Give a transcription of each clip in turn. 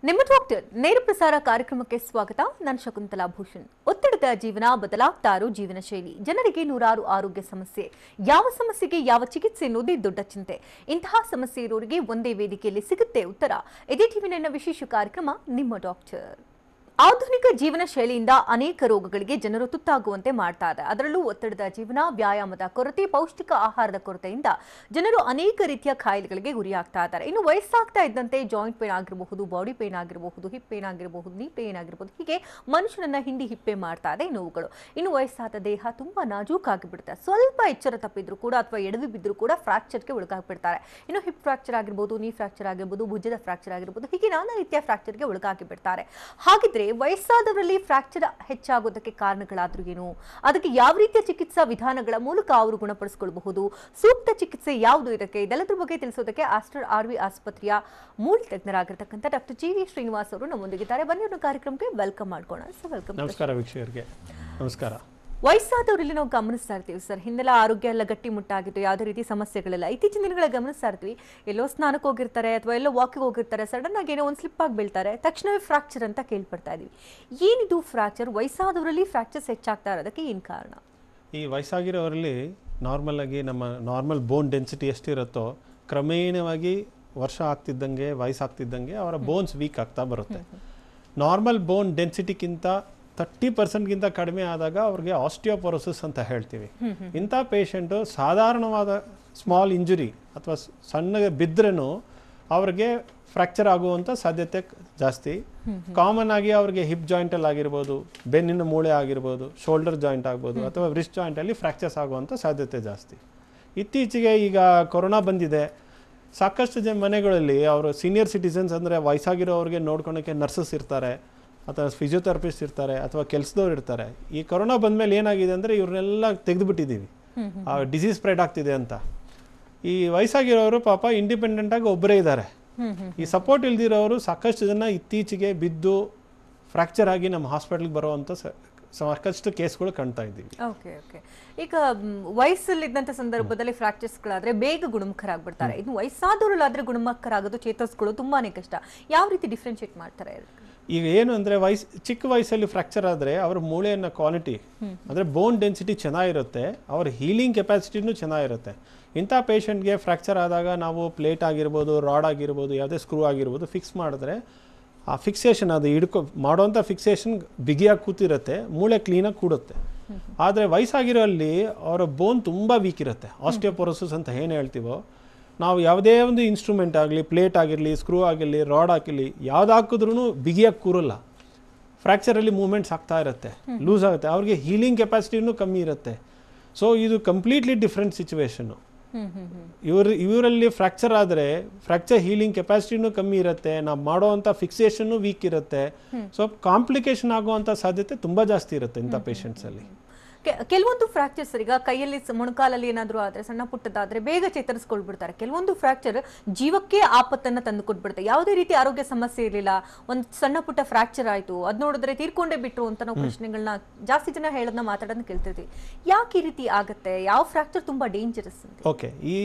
ನಿಮ್ಮ ಡಾಕ್ಟರ್ ನೇರ ಪ್ರಸಾರ ಕಾರ್ಯಕ್ರಮಕ್ಕೆ ಸ್ವಾಗತ. ನಾನು ಶಕುಂತಲಾ ಭೂಷಣ್. ಒತ್ತಡದ ಜೀವನ, ಬದಲಾಗ್ತಾ ಇರೋ ಜೀವನ ಶೈಲಿ, ಜನರಿಗೆ ನೂರಾರು ಆರೋಗ್ಯ ಸಮಸ್ಯೆ, ಯಾವ ಸಮಸ್ಯೆಗೆ ಯಾವ ಚಿಕಿತ್ಸೆ ಅನ್ನೋದೇ ದೊಡ್ಡ ಚಿಂತೆ. ಇಂತಹ ಸಮಸ್ಯೆ ಇರೋರಿಗೆ ಒಂದೇ ವೇದಿಕೆಯಲ್ಲಿ ಸಿಗುತ್ತೆ ಉತ್ತರ. ಇದೇ ಟಿವಿ9 ವಿಶೇಷ ಕಾರ್ಯಕ್ರಮ ನಿಮ್ಮ ಡಾಕ್ಟರ್. ಆಧುನಿಕ ಜೀವನ ಶೈಲಿಯಿಂದ ಅನೇಕ ರೋಗಗಳಿಗೆ ಜನರು ತುತ್ತಾಗುವಂತೆ ಮಾಡ್ತಾ ಇದೆ. ಅದರಲ್ಲೂ ಒತ್ತಡದ ಜೀವನ, ವ್ಯಾಯಾಮದ ಕೊರತೆ, ಪೌಷ್ಟಿಕ ಆಹಾರದ ಕೊರತೆಯಿಂದ ಜನರು ಅನೇಕ ರೀತಿಯ ಕಾಯಿಲೆಗಳಿಗೆ ಗುರಿಯಾಗ್ತಾ ಇದ್ದಾರೆ. ಇನ್ನು ವಯಸ್ಸಾಗ್ತಾ ಇದ್ದಂತೆ ಜಾಯಿಂಟ್ ಪೇನ್ ಆಗಿರಬಹುದು, ಬಾಡಿ ಪೇನ್ ಆಗಿರಬಹುದು, ಹಿಪ್ ಪೇನ್ ಆಗಿರಬಹುದು, ನೀ ಪೇನ್ ಆಗಿರಬಹುದು, ಹೀಗೆ ಮನುಷ್ಯನನ್ನ ಹಿಂಡಿ ಹಿಪ್ಪೆ ಮಾಡ್ತಾ ಇದೆ ನೋವುಗಳು. ಇನ್ನು ವಯಸ್ಸಾದ ದೇಹ ತುಂಬಾ ನಾಜೂಕಾಗಿಬಿಡುತ್ತೆ. ಸ್ವಲ್ಪ ಎಚ್ಚರ ತಪ್ಪಿದ್ರು ಕೂಡ ಅಥವಾ ಎಡವಿ ಬಿದ್ದರೂ ಕೂಡ ಫ್ರಾಕ್ಚರ್ಗೆ ಒಳಗಾಗ್ಬಿಡ್ತಾರೆ. ಇನ್ನು ಹಿಪ್ ಫ್ರಾಕ್ಚರ್ ಆಗಿರಬಹುದು, ನೀ ಫ್ರಾಕ್ಚರ್ ಆಗಿರಬಹುದು, ಭುಜದ ಫ್ರಾಕ್ಚರ್ ಆಗಿರಬಹುದು, ಹೀಗೆ ನಾನಾ ರೀತಿಯ ಫ್ರಾಕ್ಚರ್ಗೆ ಒಳಗಾಗಿ ಬಿಡ್ತಾರೆ. ಹಾಗಿದ್ರೆ ವಯಸ್ಸಾದವರಲ್ಲಿ ಫ್ರಾಕ್ಚರ್ ಹೆಚ್ಚಾಗೋದಕ್ಕೆ ಕಾರಣಗಳಾದ್ರೂ ಏನು, ಅದಕ್ಕೆ ಯಾವ ರೀತಿಯ ಚಿಕಿತ್ಸಾ ವಿಧಾನಗಳ ಮೂಲಕ ಅವರು ಗುಣಪಡಿಸಿಕೊಳ್ಳಬಹುದು, ಸೂಕ್ತ ಚಿಕಿತ್ಸೆ ಯಾವುದು, ಇದೆಲ್ಲದರ ಬಗ್ಗೆ ತಿಳಿಸೋದಕ್ಕೆ ಆಸ್ಟರ್ ಆರ್ವಿ ಆಸ್ಪತ್ರೆಯ ಮೂಲ ತಜ್ಞರಾಗಿರ್ತಕ್ಕಂಥ ಡಾಕ್ಟರ್ ಜಿ.ವಿ. ಶ್ರೀನಿವಾಸ್ ಅವರು ನಮ್ಮೊಂದಿಗಿದ್ದಾರೆ. ಬನ್ನಿ ಅವ್ರನ್ನ ಕಾರ್ಯಕ್ರಮಕ್ಕೆ ವೆಲ್ಕಮ್ ಮಾಡ್ಕೋಣ. Sir, welcome. ನಮಸ್ಕಾರ ವೀಕ್ಷಕರಿಗೆ. ನಮಸ್ಕಾರ. ವಯಸ್ಸಾದವರಲ್ಲಿ ನಾವು ಗಮನಿಸ್ತಾ ಇರ್ತೀವಿ ಸರ್, ಹಿಂದೆಲ್ಲ ಆರೋಗ್ಯ ಎಲ್ಲ ಗಟ್ಟಿ ಮುಟ್ಟಾಗಿತ್ತು, ಯಾವುದೇ ರೀತಿ ಸಮಸ್ಯೆಗಳಿಲ್ಲ. ಇತ್ತೀಚಿನ ದಿನಗಳ ಗಮನಿಸ್ತಾ ಇರ್ತೀವಿ, ಎಲ್ಲೋ ಸ್ನಾನಕ್ಕೆ ಹೋಗಿರ್ತಾರೆ ಅಥವಾ ಎಲ್ಲೋ ವಾಕಿಂಗ್ ಹೋಗಿರ್ತಾರೆ, ಸಡನ್ ಆಗಿ ಏನೋ ಒಂದು ಸ್ಲಿಪ್ ಆಗಿ ಬೀಳ್ತಾರೆ, ತಕ್ಷಣವೇ ಫ್ರಾಕ್ಚರ್ ಅಂತ ಕೇಳ್ಪಡ್ತಾ ಇದೀವಿ. ಏನಿದು ಫ್ರಾಕ್ಚರ್? ವಯಸ್ಸಾದವರಲ್ಲಿ ಫ್ರಾಕ್ಚರ್ಸ್ ಹೆಚ್ಚಾಗ್ತಾ ಇರೋದಕ್ಕೆ ಏನು ಕಾರಣ? ಈ ವಯಸ್ಸಾಗಿರೋರಲ್ಲಿ ನಾರ್ಮಲ್ ಆಗಿ ನಮ್ಮ ನಾರ್ಮಲ್ ಬೋನ್ ಡೆನ್ಸಿಟಿ ಎಷ್ಟಿರುತ್ತೋ ಕ್ರಮೇಣವಾಗಿ ವರ್ಷ ಆಗ್ತಿದ್ದಂಗೆ, ವಯಸ್ಸಾಗ್ತಿದ್ದಂಗೆ ಅವರ ಬೋನ್ಸ್ ವೀಕ್ ಆಗ್ತಾ ಬರುತ್ತೆ. ನಾರ್ಮಲ್ ಬೋನ್ ಡೆನ್ಸಿಟಿಗಿಂತ 30% ಕಡಿಮೆ ಆದಾಗ ಅವ್ರಿಗೆ ಆಸ್ಟಿಯೋಪೊರೋಸಿಸ್ ಅಂತ ಹೇಳ್ತೀವಿ. ಇಂಥ ಪೇಷಂಟು ಸಾಧಾರಣವಾದ ಸ್ಮಾಲ್ ಇಂಜುರಿ ಅಥವಾ ಸಣ್ಣಗೆ ಬಿದ್ದರೂ ಅವ್ರಿಗೆ ಫ್ರ್ಯಾಕ್ಚರ್ ಆಗುವಂಥ ಸಾಧ್ಯತೆ ಜಾಸ್ತಿ. ಕಾಮನ್ ಆಗಿ ಅವ್ರಿಗೆ ಹಿಪ್ ಜಾಯಿಂಟಲ್ಲಿ ಆಗಿರ್ಬೋದು, ಬೆನ್ನಿನ ಮೂಳೆ ಆಗಿರ್ಬೋದು, ಶೋಲ್ಡರ್ ಜಾಯಿಂಟ್ ಆಗ್ಬೋದು ಅಥವಾ ವ್ರಿಸ್ಟ್ ಜಾಯಿಂಟಲ್ಲಿ ಫ್ರ್ಯಾಕ್ಚರ್ಸ್ ಆಗುವಂಥ ಸಾಧ್ಯತೆ ಜಾಸ್ತಿ. ಇತ್ತೀಚೆಗೆ ಈಗ ಕೊರೋನಾ ಬಂದಿದೆ, ಸಾಕಷ್ಟು ಮನೆಗಳಲ್ಲಿ ಅವರು ಸೀನಿಯರ್ ಸಿಟಿಸನ್ಸ್ ಅಂದರೆ ವಯಸ್ಸಾಗಿರೋರಿಗೆ ನೋಡ್ಕೊಳಕ್ಕೆ ನರ್ಸಸ್ ಇರ್ತಾರೆ ಅಥವಾ ಫಿಸಿಯೋಥೆರಪಿಸ್ಟ್ ಇರ್ತಾರೆ ಅಥವಾ ಕೆಲಸದವ್ರು ಇರ್ತಾರೆ. ಈ ಕೊರೋನಾ ಬಂದಮೇಲೆ ಏನಾಗಿದೆ ಅಂದರೆ ಇವ್ರನ್ನೆಲ್ಲ ತೆಗೆದುಬಿಟ್ಟಿದ್ದೀವಿ, ಡಿಸೀಸ್ ಸ್ಪ್ರೆಡ್ ಆಗ್ತಿದೆ ಅಂತ. ಈ ವಯಸ್ಸಾಗಿರೋರು ಪಾಪ ಇಂಡಿಪೆಂಡೆಂಟಾಗಿ ಒಬ್ಬರೇ ಇದ್ದಾರೆ. ಈ ಸಪೋರ್ಟ್ ಇಲ್ದಿರೋರು ಸಾಕಷ್ಟು ಜನ ಇತ್ತೀಚೆಗೆ ಬಿದ್ದು ಫ್ರ್ಯಾಕ್ಚರ್ ಆಗಿ ನಮ್ಮ ಹಾಸ್ಪಿಟಲ್ಗೆ ಬರುವಂಥ ಸಾಕಷ್ಟು ಕೇಸ್ಗಳು ಕಾಣ್ತಾ ಇದ್ದೀವಿ. Okay okay. ಈಗ ವಯಸ್ಸಲ್ಲಿದ್ದಂಥ ಸಂದರ್ಭದಲ್ಲಿ ಫ್ರಾಕ್ಚರ್ಸ್ಗಳಾದ್ರೆ ಬೇಗ ಗುಣಮುಖರಾಗ್ಬಿಡ್ತಾರೆ. ಇನ್ನು ವಯಸ್ಸಾದವರಲ್ಲಾದ್ರೆ ಗುಣಮುಖರಾಗೋದು, ಚೇತರಿಸ್ಕೊಳ್ಳೋದು ತುಂಬಾನೇ ಕಷ್ಟ. ಯಾವ ರೀತಿ ಡಿಫ್ರೆನ್ಶಿಯೇಟ್ ಮಾಡ್ತಾರೆ? ಈಗ ಏನು ಅಂದರೆ ಚಿಕ್ಕ ವಯಸ್ಸಲ್ಲಿ ಫ್ರ್ಯಾಕ್ಚರ್ ಆದರೆ ಅವರ ಮೂಳೆಯನ್ನು ಕ್ವಾಲಿಟಿ ಅಂದರೆ ಬೋನ್ ಡೆನ್ಸಿಟಿ ಚೆನ್ನಾಗಿರುತ್ತೆ, ಅವರ ಹೀಲಿಂಗ್ ಕೆಪಾಸಿಟಿನೂ ಚೆನ್ನಾಗಿರುತ್ತೆ. ಇಂಥ ಪೇಷಂಟ್ಗೆ ಫ್ರ್ಯಾಕ್ಚರ್ ಆದಾಗ ನಾವು ಪ್ಲೇಟ್ ಆಗಿರ್ಬೋದು, ರಾಡ್ ಆಗಿರ್ಬೋದು, ಯಾವುದೇ ಸ್ಕ್ರೂ ಆಗಿರ್ಬೋದು ಫಿಕ್ಸ್ ಮಾಡಿದ್ರೆ ಆ ಫಿಕ್ಸೇಷನ್ ಅದು ಮಾಡೋವಂಥ ಫಿಕ್ಸೇಷನ್ ಬಿಗಿಯಾಗಿ ಕೂತಿರುತ್ತೆ, ಮೂಳೆ ಕ್ಲೀನಾಗಿ ಕೂಡುತ್ತೆ. ಆದರೆ ವಯಸ್ಸಾಗಿರೋ ಅಲ್ಲಿ ಅವರ ಬೋನ್ ತುಂಬ ವೀಕ್ ಇರುತ್ತೆ. ಆಸ್ಟಿಯೋಪೊರೋಸಿಸ್ ಅಂತ ಏನು ಹೇಳ್ತೀವೋ, ನಾವು ಯಾವುದೇ ಒಂದು ಇನ್ಸ್ಟ್ರೂಮೆಂಟ್ ಆಗಲಿ, ಪ್ಲೇಟ್ ಆಗಿರಲಿ, ಸ್ಕ್ರೂ ಆಗಿರಲಿ, ರಾಡ್ ಹಾಕಿರಲಿ, ಯಾವ್ದು ಹಾಕಿದ್ರೂ ಬಿಗಿಯಾಗಿ ಕೂರಲ್ಲ. ಫ್ರ್ಯಾಕ್ಚರಲ್ಲಿ ಮೂವ್ಮೆಂಟ್ಸ್ ಆಗ್ತಾ ಇರುತ್ತೆ, ಲೂಸ್ ಆಗುತ್ತೆ, ಅವ್ರಿಗೆ ಹೀಲಿಂಗ್ ಕೆಪಾಸಿಟಿನೂ ಕಮ್ಮಿ ಇರುತ್ತೆ. ಸೊ ಇದು ಕಂಪ್ಲೀಟ್ಲಿ ಡಿಫ್ರೆಂಟ್ ಸಿಚುವೇಶನ್ನು. ಇವರಲ್ಲಿ ಫ್ರ್ಯಾಕ್ಚರ್ ಆದರೆ ಫ್ರ್ಯಾಕ್ಚರ್ ಹೀಲಿಂಗ್ ಕೆಪಾಸಿಟಿನೂ ಕಮ್ಮಿ ಇರುತ್ತೆ, ನಾವು ಮಾಡೋವಂಥ ಫಿಕ್ಸೇಷನ್ನು ವೀಕ್ ಇರುತ್ತೆ. ಸೊ ಕಾಂಪ್ಲಿಕೇಶನ್ ಆಗುವಂಥ ಸಾಧ್ಯತೆ ತುಂಬ ಜಾಸ್ತಿ ಇರುತ್ತೆ ಇಂಥ ಪೇಷಂಟ್ಸಲ್ಲಿ. ಕೆಲವೊಂದು ಫ್ರಾಕ್ಚರ್ಸ್ ಈಗ ಕೈಯಲ್ಲಿ ಮೊಣಕಾಲಲ್ಲಿ ಏನಾದರೂ ಆದರೆ, ಸಣ್ಣ ಪುಟ್ಟದಾದರೆ ಬೇಗ ಚೇತರಿಸ್ಕೊಳ್ಬಿಡ್ತಾರೆ. ಕೆಲವೊಂದು ಫ್ರಾಕ್ಚರ್ ಜೀವಕ್ಕೆ ಆಪತ್ತನ್ನು ತಂದು ಕೊಟ್ಬಿಡುತ್ತೆ. ಯಾವುದೇ ರೀತಿ ಆರೋಗ್ಯ ಸಮಸ್ಯೆ ಇರಲಿಲ್ಲ, ಒಂದು ಸಣ್ಣ ಪುಟ್ಟ ಫ್ರಾಕ್ಚರ್ ಆಯಿತು, ಅದು ನೋಡಿದ್ರೆ ತೀರ್ಕೊಂಡೇ ಬಿಟ್ರು ಅಂತ ನಾವು ಪ್ರಶ್ನೆಗಳನ್ನ ಜಾಸ್ತಿ ಜನ ಹೇಳೋದನ್ನ ಮಾತಾಡೋದನ್ನ ಕೇಳ್ತಿರ್ತೀವಿ. ಯಾಕೆ ಈ ರೀತಿ ಆಗುತ್ತೆ? ಯಾವ ಫ್ರಾಕ್ಚರ್ ತುಂಬ ಡೇಂಜರಸ್ ಅಂತ? ಓಕೆ, ಈ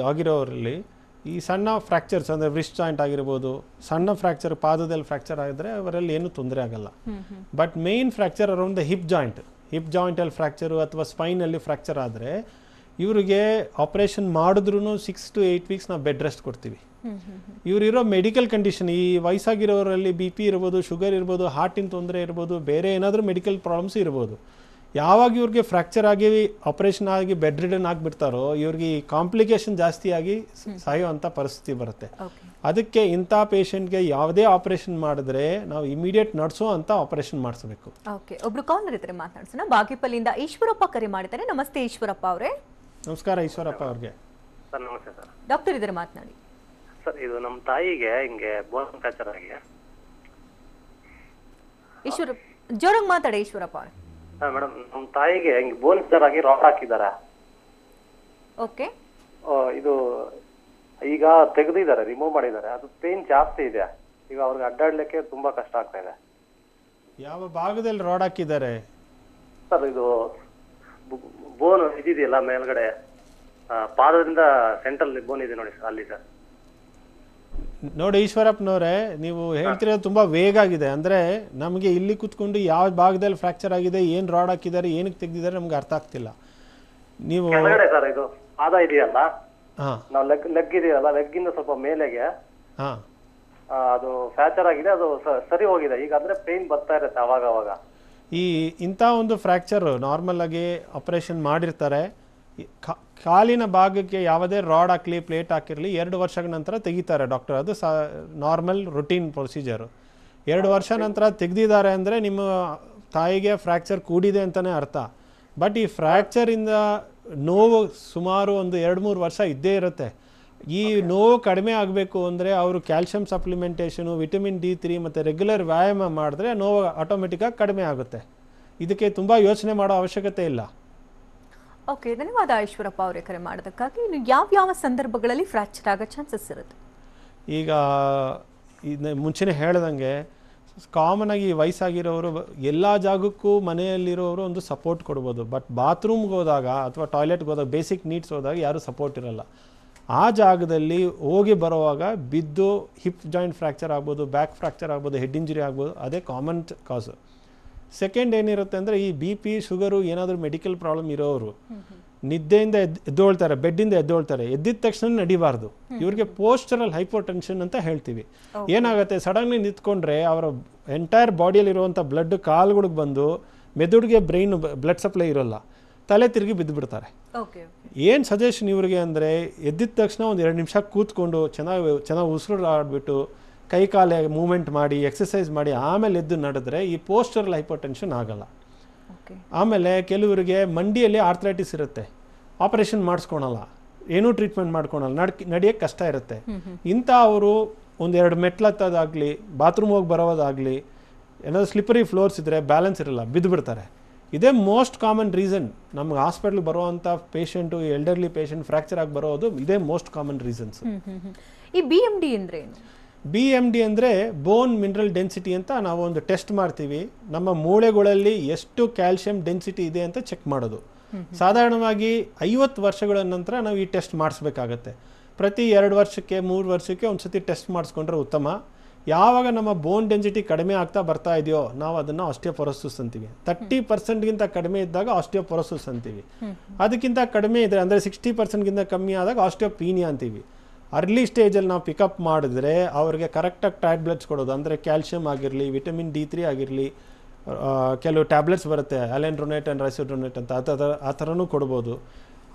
ಆಗಿರೋರಲ್ಲಿ ಈ ಸಣ್ಣ ಫ್ರ್ಯಾಕ್ಚರ್ಸ್ ಅಂದರೆ ವ್ರಿಸ್ಟ್ ಜಾಯಿಂಟ್ ಆಗಿರ್ಬೋದು, ಸಣ್ಣ ಫ್ರ್ಯಾಕ್ಚರ್ ಪಾದದಲ್ಲಿ ಫ್ರ್ಯಾಕ್ಚರ್ ಆಗಿದ್ರೆ ಅವರಲ್ಲಿ ಏನೂ ತೊಂದರೆ ಆಗಲ್ಲ. But main fracture around the hip ಜಾಯಿಂಟಲ್ಲಿ ಫ್ರ್ಯಾಕ್ಚರು ಅಥವಾ ಸ್ಪೈನಲ್ಲಿ ಫ್ರ್ಯಾಕ್ಚರ್ ಆದರೆ ಇವರಿಗೆ ಆಪ್ರೇಷನ್ ಮಾಡಿದ್ರೂ 6 to 8 weeks ನಾವು ಬೆಡ್ ರೆಸ್ಟ್ ಕೊಡ್ತೀವಿ. ಇವರಿರೋ ಮೆಡಿಕಲ್ ಕಂಡೀಷನ್, ಈ ವಯಸ್ಸಾಗಿರೋರಲ್ಲಿ BP ಇರ್ಬೋದು, ಶುಗರ್ ಇರ್ಬೋದು, ಹಾರ್ಟಿನ ತೊಂದರೆ ಇರ್ಬೋದು, ಬೇರೆ ಏನಾದರೂ ಮೆಡಿಕಲ್ ಪ್ರಾಬ್ಲಮ್ಸ್ ಇರ್ಬೋದು. ಯಾವಾಗ ಇವ್ರಿಗೆ ಫ್ರ್ಯಾಕ್ಚರ್ ಆಗಿ ಆಪರೇಷನ್ ಆಗಿ ಬೆಡ್ ರಿಡನ್ ಆಗಿಬಿಡ್ತಾರೋ ಇವ್ರಿಗೆ ಕಾಂಪ್ಲಿಕೇಶನ್ ಜಾಸ್ತಿ ಆಗಿ ಸಾಯುವಂಥ ಪರಿಸ್ಥಿತಿ ಬರುತ್ತೆ. ಅದಕ್ಕೆ ಇಂಥ ಪೇಷಂಟ್ಗೆ ಯಾವುದೇ ಆಪರೇಷನ್ ಮಾಡಿದ್ರೆ ನಾವು ಇಮಿಡಿಯೇಟ್ ನಡೆಸೋ ಅಂತ ಆಪರೇಷನ್ ಮಾಡಿಸ್ಬೇಕು. ಓಕೆ, ಒಬ್ರು ಕಾಲರ್ ಇದ್ರೆ ಮಾತನಾಡ್ಸೋಣ. ಬಾಗೇಪಲ್ಲಿಯಿಂದ ಈಶ್ವರಪ್ಪ ಕರೆ ಮಾಡಿದ್ದಾರೆ. ನಮಸ್ತೆ ಈಶ್ವರಪ್ಪ ಅವರೇ. ನಮಸ್ಕಾರ ಈಶ್ವರಪ್ಪ ಅವ್ರಿಗೆ. ಸರ್ ನಮಸ್ತೆ ಸರ್. ಡಾಕ್ಟರ್ ಇದ್ರೆ ಮಾತನಾಡಿ. ಸರ್, ಇದು ನಮ್ಮ ತಾಯಿಗೆ ಹಿಂಗೆ ಬೋನ್ ಫ್ರಾಕ್ಚರ್ ಆಗಿದೆ. ಜೋರಾಗಿ ಮಾತಾಡಿ ಈಶ್ವರಪ್ಪ ಅವರೇ. ಮೇಡಮ್, ನಮ್ಮ ತಾಯಿಗೆ ಹಿಂಗೆ ಬೋನ್ ಫ್ರಾಕ್ಚರ್ ಆಗಿ ರಾಡ್ ಹಾಕಿದ್ದಾರೆ. ಓಕೆ. ಇದು ಈಗ ತೆಗೆದಿದ್ದಾರೆ, ರಿಮೂವ್ ಮಾಡಿದ್ದಾರೆ. ಅದು ಪೇನ್ ಜಾಸ್ತಿ ಇದೆ. ಈಗ ಅವ್ರಿಗೆ ಅಡ್ಡಾಡ್ಲಿಕ್ಕೆ ತುಂಬಾ ಕಷ್ಟ ಆಗ್ತಾ ಇದೆ. ಯಾವ ಭಾಗದಲ್ಲಿ ರಾಡ್ ಹಾಕಿದ್ದಾರೆ ಸರ್? ಇದು ಬೋನ್ ಇದೆಯಲ್ಲ ಮೇಲ್ಗಡೆ, ಪಾದದಿಂದ ಸೆಂಟ್ರಲ್ ಬೋನ್ ಇದೆ ನೋಡಿ ಸರ್, ಅಲ್ಲಿ ಸರ್. ನೋಡಿ ಈಶ್ವರಪ್ಪನವರೇ, ನೀವು ಹೇಳ್ತಿರೋದು ತುಂಬ ವೇಗ ಆಗಿದೆ. ಅಂದರೆ ನಮಗೆ ಇಲ್ಲಿ ಕೂತ್ಕೊಂಡು ಯಾವ ಭಾಗದಲ್ಲಿ ಫ್ರ್ಯಾಕ್ಚರ್ ಆಗಿದೆ, ಏನು ರಾಡ್ ಹಾಕಿದ್ದಾರೆ, ಏನಕ್ಕೆ ತೆಗೆದಿದ್ದಾರೆ ನಮ್ಗೆ ಅರ್ಥ ಆಗ್ತಿಲ್ಲ. ನೀವು ಕೆಳಗಡೆ ಸರ್ ಇದು ಪಾದ ಇದೆಯಲ್ಲ, ಹಾಂ ನಾವು ಲೆಗ್ ಇದೆಯಲ್ಲ, ಲೆಗ್ಗಿಂದ ಸ್ವಲ್ಪ ಮೇಲೆಗೆ ಹಾಂ ಅದು ಫ್ರ್ಯಾಕ್ಚರ್ ಆಗಿದೆ. ಅದು ಸರಿ ಹೋಗಿದೆ ಈಗ, ಅಂದ್ರೆ ಪೇನ್ ಬರ್ತಾ ಇರುತ್ತೆ ಅವಾಗ ಅವಾಗ. ಇಂಥ ಒಂದು ಫ್ರ್ಯಾಕ್ಚರ್ ನಾರ್ಮಲ್ ಆಗಿ ಆಪರೇಷನ್ ಮಾಡಿರ್ತಾರೆ. ಕಾಲಿನ ಭಾಗಕ್ಕೆ ಯಾವುದೇ ರಾಡ್ ಹಾಕಲಿ ಪ್ಲೇಟ್ ಹಾಕಿರಲಿ 2 ವರ್ಷಗಳ ನಂತರ ತೆಗಿತಾರೆ ಡಾಕ್ಟರ್. ಅದು ನಾರ್ಮಲ್ ರುಟೀನ್ ಪ್ರೊಸೀಜರು. 2 ವರ್ಷ ನಂತರ ತೆಗೆದಿದ್ದಾರೆ ಅಂದರೆ ನಿಮ್ಮ ತಾಯಿಗೆ ಫ್ರ್ಯಾಕ್ಚರ್ ಕೂಡಿದೆ ಅಂತಲೇ ಅರ್ಥ. ಬಟ್ ಈ ಫ್ರ್ಯಾಕ್ಚರಿಂದ ನೋವು ಸುಮಾರು ಒಂದು 2-3 ವರ್ಷ ಇದ್ದೇ ಇರುತ್ತೆ. ಈ ನೋವು ಕಡಿಮೆ ಆಗಬೇಕು ಅಂದರೆ ಅವರು ಕ್ಯಾಲ್ಶಿಯಂ ಸಪ್ಲಿಮೆಂಟೇಷನು, ವಿಟಮಿನ್ D3 ಮತ್ತು ರೆಗ್ಯುಲರ್ ವ್ಯಾಯಾಮ ಮಾಡಿದ್ರೆ ನೋವು ಆಟೋಮೆಟಿಕ್ಕಾಗಿ ಕಡಿಮೆ ಆಗುತ್ತೆ. ಇದಕ್ಕೆ ತುಂಬ ಯೋಚನೆ ಮಾಡೋ ಅವಶ್ಯಕತೆ ಇಲ್ಲ. ಓಕೆ, ಧನ್ಯವಾದ ಈಶ್ವರಪ್ಪ ಅವರೇ ಕರೆ ಮಾಡೋದಕ್ಕಾಗಿ. ಇನ್ನು ಯಾವ ಸಂದರ್ಭಗಳಲ್ಲಿ ಫ್ರ್ಯಾಕ್ಚರ್ ಆಗೋ ಚಾನ್ಸಸ್ ಇರುತ್ತೆ? ಈಗ ಮುಂಚೆನೇ ಹೇಳ್ದಂಗೆ ಕಾಮನ್ ಆಗಿ ವಯಸ್ಸಾಗಿರೋರು ಎಲ್ಲ ಜಾಗಕ್ಕೂ ಮನೆಯಲ್ಲಿರೋರು ಒಂದು ಸಪೋರ್ಟ್ ಕೊಡ್ಬೋದು. ಬಟ್ ಬಾತ್ರೂಮ್ಗೆ ಹೋದಾಗ ಅಥವಾ ಟಾಯ್ಲೆಟ್ಗೆ ಹೋದಾಗ, ಬೇಸಿಕ್ ನೀಡ್ಸ್ ಹೋದಾಗ ಯಾರೂ ಸಪೋರ್ಟ್ ಇರಲ್ಲ. ಆ ಜಾಗದಲ್ಲಿ ಹೋಗಿ ಬರೋವಾಗ ಬಿದ್ದು ಹಿಪ್ ಜಾಯಿಂಟ್ ಫ್ರ್ಯಾಕ್ಚರ್ ಆಗ್ಬೋದು, ಬ್ಯಾಕ್ ಫ್ರ್ಯಾಕ್ಚರ್ ಆಗ್ಬೋದು, ಹೆಡ್ ಇಂಜುರಿ ಆಗ್ಬೋದು. ಅದೇ ಕಾಮನ್ ಕಾಸು. ಸೆಕೆಂಡ್ ಏನಿರುತ್ತೆ ಅಂದರೆ ಈ BP, ಶುಗರು ಏನಾದರೂ ಮೆಡಿಕಲ್ ಪ್ರಾಬ್ಲಮ್ ಇರೋರು ನಿದ್ದೆಯಿಂದ ಎದ್ದೊಳ್ತಾರೆ, ಬೆಡ್ಡಿಂದ ಎದ್ದೊಳ್ತಾರೆ, ಎದ್ದಿದ ತಕ್ಷಣ ನಡಿಬಾರ್ದು. ಇವ್ರಿಗೆ ಪೋಸ್ಟರಲ್ ಹೈಪೋಟೆನ್ಷನ್ ಅಂತ ಹೇಳ್ತೀವಿ. ಏನಾಗುತ್ತೆ, ಸಡನ್ಲಿ ನಿಂತ್ಕೊಂಡ್ರೆ ಅವರ ಎಂಟೈರ್ ಬಾಡಿಯಲ್ಲಿರುವಂಥ ಬ್ಲಡ್ ಕಾಲುಗಳಿಗೆ ಬಂದು ಮೆದುಳಿಗೆ ಬ್ರೈನ್ ಬ್ಲಡ್ ಸಪ್ಲೈ ಇರೋಲ್ಲ, ತಲೆ ತಿರುಗಿ ಬಿದ್ದುಬಿಡ್ತಾರೆ. ಏನು ಸಜೆಷನ್ ಇವ್ರಿಗೆ ಅಂದರೆ ಎದ್ದಿದ ತಕ್ಷಣ ಒಂದು 2 ನಿಮಿಷ ಕೂತ್ಕೊಂಡು ಚೆನ್ನಾಗಿ ಉಸಿರು ಆಡ್ಬಿಟ್ಟು ಕೈ ಕಾಲೇ ಮೂವ್ಮೆಂಟ್ ಮಾಡಿ ಎಕ್ಸಸೈಸ್ ಮಾಡಿ ಆಮೇಲೆ ಎದ್ದು ನಡೆದ್ರೆ ಈ ಪೋಸ್ಟರಲ್ ಹೈಪೋಟೆನ್ಷನ್ ಆಗಲ್ಲ. ಆಮೇಲೆ ಕೆಲವರಿಗೆ ಮಂಡಿಯಲ್ಲಿ ಆರ್ಥ್ರೈಟಿಸ್ ಇರುತ್ತೆ, ಆಪರೇಷನ್ ಮಾಡಿಸ್ಕೊಳಲ್ಲ, ಏನೂ ಟ್ರೀಟ್ಮೆಂಟ್ ಮಾಡ್ಕೊಳಲ್ಲ, ನಡೆಯೋಕ್ಕೆ ಕಷ್ಟ ಇರುತ್ತೆ. ಇಂಥ ಅವರು ಒಂದು 2 ಮೆಟ್ಲು ಹತ್ತೋದಾಗಲಿ, ಬಾತ್ರೂಮ್ ಹೋಗಿ ಬರೋದಾಗಲಿ, ಏನಾದರೂ ಸ್ಲಿಪ್ಪರಿ ಫ್ಲೋರ್ಸ್ ಇದ್ದರೆ ಬ್ಯಾಲೆನ್ಸ್ ಇರಲ್ಲ, ಬಿದ್ದುಬಿಡ್ತಾರೆ. ಇದೇ ಮೋಸ್ಟ್ ಕಾಮನ್ ರೀಸನ್. ನಮ್ಗೆ ಹಾಸ್ಪಿಟ್ಲಿಗೆ ಬರುವಂಥ ಪೇಷಂಟು, ಎಲ್ಡರ್ಲಿ ಪೇಷಂಟ್ ಫ್ರ್ಯಾಕ್ಚರ್ ಆಗಿ ಬರೋದು ಇದೇ ಮೋಸ್ಟ್ ಕಾಮನ್ ರೀಸನ್ಸ್. ಈ BMD ಅಂದರೆ ಏನು? BMD ಅಂದರೆ ಬೋನ್ ಮಿನರಲ್ ಡೆನ್ಸಿಟಿ ಅಂತ ನಾವು ಒಂದು ಟೆಸ್ಟ್ ಮಾಡ್ತೀವಿ. ನಮ್ಮ ಮೂಳೆಗಳಲ್ಲಿ ಎಷ್ಟು ಕ್ಯಾಲ್ಶಿಯಂ ಡೆನ್ಸಿಟಿ ಇದೆ ಅಂತ ಚೆಕ್ ಮಾಡೋದು. ಸಾಧಾರಣವಾಗಿ 50 ವರ್ಷಗಳ ನಂತರ ನಾವು ಈ ಟೆಸ್ಟ್ ಮಾಡಿಸ್ಬೇಕಾಗತ್ತೆ. ಪ್ರತಿ 2 ವರ್ಷಕ್ಕೆ 3 ವರ್ಷಕ್ಕೆ ಒಂದು ಸತಿ ಟೆಸ್ಟ್ ಮಾಡಿಸ್ಕೊಂಡ್ರೆ ಉತ್ತಮ. ಯಾವಾಗ ನಮ್ಮ ಬೋನ್ ಡೆನ್ಸಿಟಿ ಕಡಿಮೆ ಆಗ್ತಾ ಬರ್ತಾ ಇದೆಯೋ ನಾವು ಅದನ್ನು ಆಸ್ಟಿಯೋಪೊರೋಸಿಸ್ ಅಂತೀವಿ. 30%ಗಿಂತ ಕಡಿಮೆ ಇದ್ದಾಗ ಆಸ್ಟಿಯೋಪೊರೋಸಿಸ್ ಅಂತೀವಿ. ಅದಕ್ಕಿಂತ ಕಡಿಮೆ ಇದ್ದರೆ ಅಂದರೆ 60%ಗಿಂತ ಕಮ್ಮಿ ಆದಾಗ ಆಸ್ಟಿಯೋಪೀನಿಯಾ ಅಂತೀವಿ. ಅರ್ಲಿ ಸ್ಟೇಜಲ್ಲಿ ನಾವು ಪಿಕಪ್ ಮಾಡಿದ್ರೆ ಅವ್ರಿಗೆ ಕರೆಕ್ಟಾಗಿ ಟ್ಯಾಬ್ಲೆಟ್ಸ್ ಕೊಡೋದು, ಅಂದರೆ ಕ್ಯಾಲ್ಶಿಯಂ ಆಗಿರಲಿ, ವಿಟಮಿನ್ D3 ಆಗಿರಲಿ, ಕೆಲವು ಟ್ಯಾಬ್ಲೆಟ್ಸ್ ಬರುತ್ತೆ, ಅಲೆಂಡ್ರೋನೇಟ್ ಆ್ಯಂಡ್ ರೈಸೋಡ್ರೋನೇಟ್ ಅಂತ, ಆ ಥರನೂ ಕೊಡ್ಬೋದು.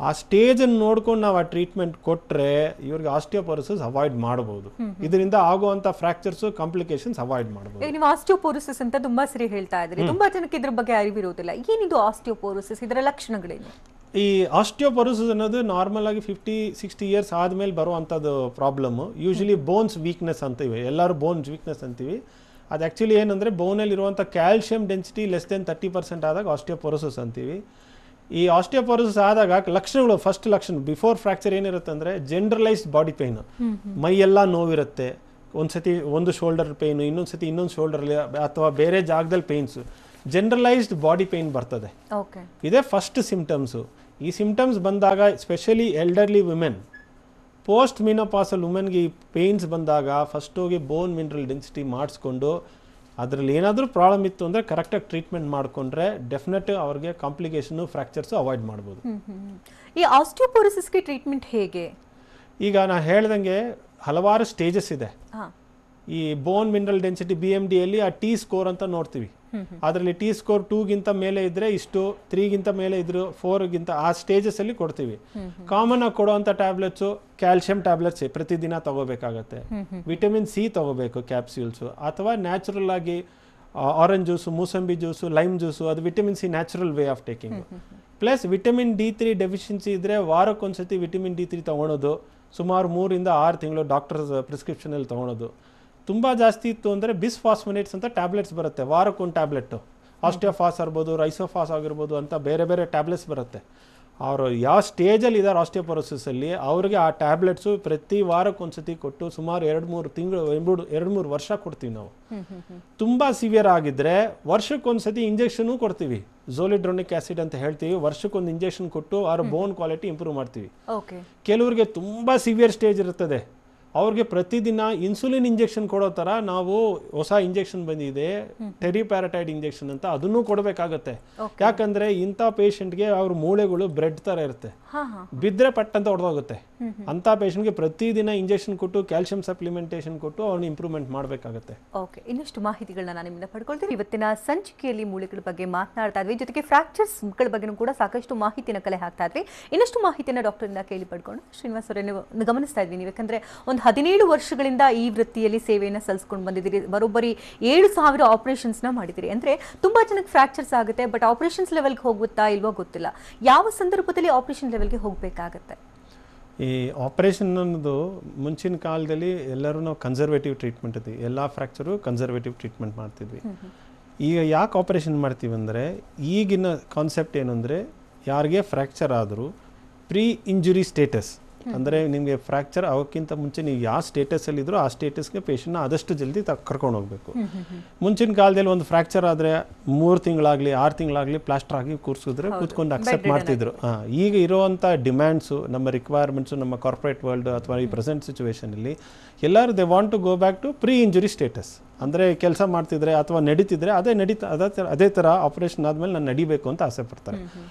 ಆ ಸ್ಟೇಜನ್ನು ನೋಡ್ಕೊಂಡು ನಾವು ಆ ಟ್ರೀಟ್ಮೆಂಟ್ ಕೊಟ್ಟರೆ ಇವ್ರಿಗೆ ಆಸ್ಟಿಯೋಪೊರೋಸಿಸ್ ಅವಾಯ್ಡ್ ಮಾಡ್ಬೋದು. ಇದರಿಂದ ಆಗುವಂಥ ಫ್ರ್ಯಾಕ್ಚರ್ಸು, ಕಾಂಪ್ಲಿಕೇಶನ್ಸ್ ಅವಾಯ್ಡ್ ಮಾಡ್ಬೋದು. ನೀವು ಆಸ್ಟಿಯೋಪೊರೋಸಿಸ್ ಅಂತ ತುಂಬಾ ಸರಿ ಹೇಳ್ತಾ ಇದ್ರಿ, ತುಂಬಾ ಜನಕ್ಕೆ ಇದ್ರ ಬಗ್ಗೆ ಅರಿವಿರೋದಿಲ್ಲ. ಏನಿದು ಆಸ್ಟಿಯೋಪೊರೋಸಿಸ್, ಇದರ ಲಕ್ಷಣಗಳೇನು? ಈ ಆಸ್ಟಿಯೋಪೊರೋಸಿಸ್ ಅನ್ನೋದು ನಾರ್ಮಲ್ ಆಗಿ 50-60 ಇಯರ್ಸ್ ಆದಮೇಲೆ ಬರುವಂಥದ್ದು ಪ್ರಾಬ್ಲಮ್ಮು. ಯೂಶಲಿ ಬೋನ್ಸ್ ವೀಕ್ನೆಸ್ ಅಂತೀವಿ, ಎಲ್ಲರೂ ಬೋನ್ಸ್ ವೀಕ್ನೆಸ್ ಅಂತೀವಿ. ಅದು ಆ್ಯಕ್ಚುಲಿ ಏನಂದರೆ ಬೋನಲ್ಲಿರುವಂಥ ಕ್ಯಾಲ್ಶಿಯಂ ಡೆನ್ಸಿಟಿ ಲೆಸ್ ದೆನ್ 30% ಆದಾಗ ಆಸ್ಟಿಯೋಪೊರೋಸಿಸ್ ಅಂತೀವಿ. ಈ ಆಸ್ಟಿಯೋಪೊರೋಸಿಸ್ ಆದಾಗ ಲಕ್ಷಣಗಳು, ಫಸ್ಟ್ ಲಕ್ಷಣ ಬಿಫೋರ್ ಫ್ರ್ಯಾಕ್ಚರ್ ಏನಿರುತ್ತೆ ಅಂದರೆ ಜನರಲೈಸ್ಡ್ ಬಾಡಿ ಪೇಯ್ನು, ಮೈಯೆಲ್ಲ ನೋವಿರುತ್ತೆ. ಒಂದ್ಸತಿ ಒಂದು ಶೋಲ್ಡರ್ ಪೇಯ್ನು, ಇನ್ನೊಂದು ಸತಿ ಇನ್ನೊಂದು ಶೋಲ್ಡರಲ್ಲಿ ಅಥವಾ ಬೇರೆ ಜಾಗದಲ್ಲಿ ಪೇಯ್ನ್ಸು, ಜನರಲೈಸ್ಡ್ ಬಾಡಿ ಪೇಯ್ನ್ ಬರ್ತದೆ. ಇದೇ ಫಸ್ಟ್ ಸಿಂಪ್ಟಮ್ಸು. ಈ ಸಿಂಪ್ಟಮ್ಸ್ ಬಂದಾಗ ಸ್ಪೆಷಲಿ ಎಲ್ಡರ್ಲಿ ವುಮೆನ್, ಪೋಸ್ಟ್ ಮಿನೋಪಾಸಲ್ ವುಮೆನ್ಗೆ ಈ ಪೇಯ್ನ್ಸ್ ಬಂದಾಗ ಫಸ್ಟ್ ಹೋಗಿ ಬೋನ್ ಮಿನರಲ್ ಡೆನ್ಸಿಟಿ ಮಾಡಿಸ್ಕೊಂಡು ಅದರಲ್ಲಿ ಏನಾದರೂ ಪ್ರಾಬ್ಲಮ್ ಇತ್ತು ಅಂದರೆ ಕರೆಕ್ಟಾಗಿ ಟ್ರೀಟ್ಮೆಂಟ್ ಮಾಡಿಕೊಂಡ್ರೆ ಡೆಫಿನೆಟ್ ಅವ್ರಿಗೆ ಕಾಂಪ್ಲಿಕೇಶನು, ಫ್ರ್ಯಾಕ್ಚರ್ಸು ಅವಾಯ್ಡ್ ಮಾಡ್ಬೋದು. ಈ ಆಸ್ಟಿಯೋಪೊರೋಸಿಸ್ಗೆ ಟ್ರೀಟ್ಮೆಂಟ್ ಹೇಗೆ? ಈಗ ನಾನು ಹೇಳ್ದಂಗೆ ಹಲವಾರು ಸ್ಟೇಜಸ್ ಇದೆ. ಈ ಬೋನ್ ಮಿನರಲ್ ಡೆನ್ಸಿಟಿ BMDಯಲ್ಲಿ ಆ T ಸ್ಕೋರ್ ಅಂತ ನೋಡ್ತೀವಿ. ಅದರಲ್ಲಿ T ಸ್ಕೋರ್ 2ಗಿಂತ ಮೇಲೆ ಇದ್ದರೆ ಇಷ್ಟು, 3ಗಿಂತ ಮೇಲೆ ಇದ್ರು 4ಗಿಂತ, ಆ ಸ್ಟೇಜಸಲ್ಲಿ ಕೊಡ್ತೀವಿ. ಕಾಮನ್ ಆಗಿ ಕೊಡುವಂಥ ಟ್ಯಾಬ್ಲೆಟ್ಸು ಕ್ಯಾಲ್ಶಿಯಂ ಟ್ಯಾಬ್ಲೆಟ್ಸ್ ಪ್ರತಿದಿನ ತಗೋಬೇಕಾಗತ್ತೆ. ವಿಟಮಿನ್ C ತಗೋಬೇಕು ಕ್ಯಾಪ್ಸ್ಯೂಲ್ಸು, ಅಥವಾ ನ್ಯಾಚುರಲ್ ಆಗಿ ಆರೆಂಜ್ ಜ್ಯೂಸು, ಮೂಸಂಬಿ ಜ್ಯೂಸು, ಲೈಮ್ ಜ್ಯೂಸು, ಅದು vitamin C natural way of taking. Plus vitamin D3 deficiency ಇದ್ದರೆ ವಾರಕ್ಕೊಂದ್ಸತಿ ವಿಟಮಿನ್ D3 ತೊಗೊಳೋದು, ಸುಮಾರು 3-6 ತಿಂಗಳು ಡಾಕ್ಟರ್ ಪ್ರಿಸ್ಕ್ರಿಪ್ಷನಲ್ಲಿ ತೊಗೊಳೋದು. ತುಂಬ ಜಾಸ್ತಿ ಇತ್ತು ಅಂದರೆ ಬಿಸ್ಫಾಸ್ಫನೇಟ್ಸ್ ಅಂತ ಟ್ಯಾಬ್ಲೆಟ್ಸ್ ಬರುತ್ತೆ, ವಾರಕ್ಕೊಂದು ಟ್ಯಾಬ್ಲೆಟ್ಟು. ಆಸ್ಟಿಯೋಫಾಸ್ ಇರ್ಬೋದು, ರೈಸೋಫಾಸ್ ಆಗಿರ್ಬೋದು ಅಂತ ಬೇರೆ ಬೇರೆ ಟ್ಯಾಬ್ಲೆಟ್ಸ್ ಬರುತ್ತೆ. ಅವರು ಯಾವ ಸ್ಟೇಜಲ್ಲಿ ಇದ್ದಾರೆ ಆಸ್ಟಿಯೋಪೊರೋಸಿಸಲ್ಲಿ ಅವ್ರಿಗೆ ಆ ಟ್ಯಾಬ್ಲೆಟ್ಸು ಪ್ರತಿ ವಾರಕ್ಕೊಂದ್ಸತಿ ಕೊಟ್ಟು ಸುಮಾರು 2-3 ತಿಂಗಳು, 2-3 ವರ್ಷ ಕೊಡ್ತೀವಿ ನಾವು. ತುಂಬ ಸಿವಿಯರ್ ಆಗಿದ್ದರೆ ವರ್ಷಕ್ಕೊಂದ್ಸತಿ ಇಂಜೆಕ್ಷನು ಕೊಡ್ತೀವಿ, ಝೋಲಿಡ್ರೋನಿಕ್ ಆ್ಯಸಿಡ್ ಅಂತ ಹೇಳ್ತೀವಿ. ವರ್ಷಕ್ಕೊಂದು ಇಂಜೆಕ್ಷನ್ ಕೊಟ್ಟು ಅವ್ರ ಬೋನ್ ಕ್ವಾಲಿಟಿ ಇಂಪ್ರೂವ್ ಮಾಡ್ತೀವಿ. ಕೆಲವರಿಗೆ ತುಂಬ ಸಿವಿಯರ್ ಸ್ಟೇಜ್ ಇರ್ತದೆ, ಅವ್ರಿಗೆ ಪ್ರತಿದಿನ ಇನ್ಸುಲಿನ್ ಇಂಜೆಕ್ಷನ್ ಕೊಡೋ ಥರ ನಾವು ಹೊಸ ಇಂಜೆಕ್ಷನ್ ಬಂದಿದೆ, ಟೆರಿಪ್ಯಾರಟೈಡ್ ಇಂಜೆಕ್ಷನ್ ಅಂತ, ಅದನ್ನು ಕೊಡಬೇಕಾಗತ್ತೆ. ಯಾಕಂದ್ರೆ ಇಂಥ ಪೇಷಂಟ್ಗೆ ಅವ್ರ ಮೂಳೆಗಳು ಬ್ರೆಡ್ ಥರ ಇರುತ್ತೆ, ಬಿದ್ದರೆ ಪಟ್ ಅಂತ ಹೊಡೆದೋಗುತ್ತೆ. ಅಂಥ ಪೇಷಂಟ್ಗೆ ಪ್ರತಿದಿನ ಇಂಜೆಕ್ಷನ್ ಕೊಟ್ಟು ಕ್ಯಾಲ್ಸಿಯಂ ಸಪ್ಲಿಮೆಂಟೇಷನ್ ಕೊಟ್ಟು ಅವ್ರನ್ನ ಇಂಪ್ರೂವ್ಮೆಂಟ್ ಮಾಡಬೇಕಾಗತ್ತೆ. ಓಕೆ, ಇನ್ನಷ್ಟು ಮಾಹಿತಿಗಳನ್ನ ನಾನು ನಿಮ್ಮಿಂದ ಪಡ್ಕೊಳ್ತೀನಿ. ಇವತ್ತಿನ ಸಂಚಿಕೆಯಲ್ಲಿ ಮೂಳೆಗಳ ಬಗ್ಗೆ ಮಾತನಾಡ್ತಾ ಇದ್ವಿ, ಜೊತೆಗೆ ಫ್ರಾಕ್ಚರ್ಸ್ಗಳ ಬಗ್ಗೆ ಕೂಡ ಸಾಕಷ್ಟು ಮಾಹಿತಿನ ಕಲೆ ಹಾಕ್ತಾ ಇದ್ವಿ. ಇನ್ನಷ್ಟು ಮಾಹಿತಿನ ಡಾಕ್ಟರಿಂದ ಕೇಳಿ ಪಡ್ಕೊಂಡು ಶ್ರೀನಿವಾಸ್ ಅವರೇ, ನೀವು ಗಮನಿಸ್ತಾ ಇದ್ವಿ, ನೀವು ಯಾಕಂದ್ರೆ ಒಂದು 17 ವರ್ಷಗಳಿಂದ ಈ ವೃತ್ತಿಯಲ್ಲಿ ಸೇವೆಯನ್ನು ಸಲ್ಲಿಸ್ಕೊಂಡು ಬಂದಿದ್ದೀರಿ. ಬರೋಬ್ಬರಿ 7,000 ಆಪರೇಷನ್ಸ್ನ ಮಾಡಿದ್ದೀರಿ. ಅಂದರೆ ತುಂಬ ಜನಕ್ಕೆ ಫ್ರಾಕ್ಚರ್ಸ್ ಆಗುತ್ತೆ, ಬಟ್ ಆಪರೇಷನ್ಸ್ ಲೆವೆಲ್ಗೆ ಹೋಗುತ್ತಾ ಇಲ್ವೋ ಗೊತ್ತಿಲ್ಲ. ಯಾವ ಸಂದರ್ಭದಲ್ಲಿ ಆಪರೇಷನ್ ಲೆವೆಲ್ಗೆ ಹೋಗಬೇಕಾಗತ್ತೆ? ಈ ಆಪರೇಷನ್ ಅನ್ನೋದು ಮುಂಚಿನ ಕಾಲದಲ್ಲಿ ಎಲ್ಲರೂ ನಾವು ಕನ್ಸರ್ವೇಟಿವ್ ಟ್ರೀಟ್ಮೆಂಟ್ ಇದ್ವಿ, ಎಲ್ಲ ಫ್ರ್ಯಾಕ್ಚರು ಕನ್ಸರ್ವೇಟಿವ್ ಟ್ರೀಟ್ಮೆಂಟ್ ಮಾಡ್ತಿದ್ವಿ. ಈಗ ಯಾಕೆ ಆಪರೇಷನ್ ಮಾಡ್ತೀವಿ ಅಂದರೆ, ಈಗಿನ ಕಾನ್ಸೆಪ್ಟ್ ಏನು ಅಂದರೆ, ಯಾರಿಗೆ ಫ್ರ್ಯಾಕ್ಚರ್ ಆದರೂ ಪ್ರೀ ಇಂಜುರಿ ಸ್ಟೇಟಸ್ ಅಂದರೆ ನಿಮಗೆ ಫ್ರ್ಯಾಕ್ಚರ್ ಆಗೋಕ್ಕಿಂತ ಮುಂಚೆ ನೀವು ಯಾವ ಸ್ಟೇಟಸಲ್ಲಿ ಇದ್ರೂ ಆ ಸ್ಟೇಟಸ್ಗೆ ಪೇಷಂಟ್ನ ಆದಷ್ಟು ಜಲ್ದಿ ಕರ್ಕೊಂಡು ಹೋಗಬೇಕು. ಮುಂಚಿನ ಕಾಲದಲ್ಲಿ ಒಂದು ಫ್ರ್ಯಾಕ್ಚರ್ ಆದರೆ 3 ತಿಂಗಳಾಗಲಿ 6 ತಿಂಗಳಾಗಲಿ ಪ್ಲಾಸ್ಟರ್ ಆಗಿ ಕೂರಿಸಿದ್ರೆ ಕೂತ್ಕೊಂಡು ಅಕ್ಸೆಪ್ಟ್ ಮಾಡ್ತಿದ್ರು. ಈಗ ಇರುವಂಥ ಡಿಮ್ಯಾಂಡ್ಸು, ನಮ್ಮ ರಿಕ್ವೈರ್ಮೆಂಟ್ಸು, ನಮ್ಮ ಕಾರ್ಪೊರೇಟ್ ವರ್ಲ್ಡ್ ಅಥವಾ ಈ ಪ್ರೆಸೆಂಟ್ ಸಿಚುವೇಷನಲ್ಲಿ ಎಲ್ಲರೂ they want to go back to pre injury status. ಅಂದರೆ ಕೆಲಸ ಮಾಡ್ತಿದ್ರೆ ಅಥವಾ ನಡೀತಿದ್ರೆ ಅದೇ ಥರ ಆಪರೇಷನ್ ಆದಮೇಲೆ ನಾನು ನಡಿಬೇಕು ಅಂತ ಆಸೆ ಪಡ್ತಾರೆ.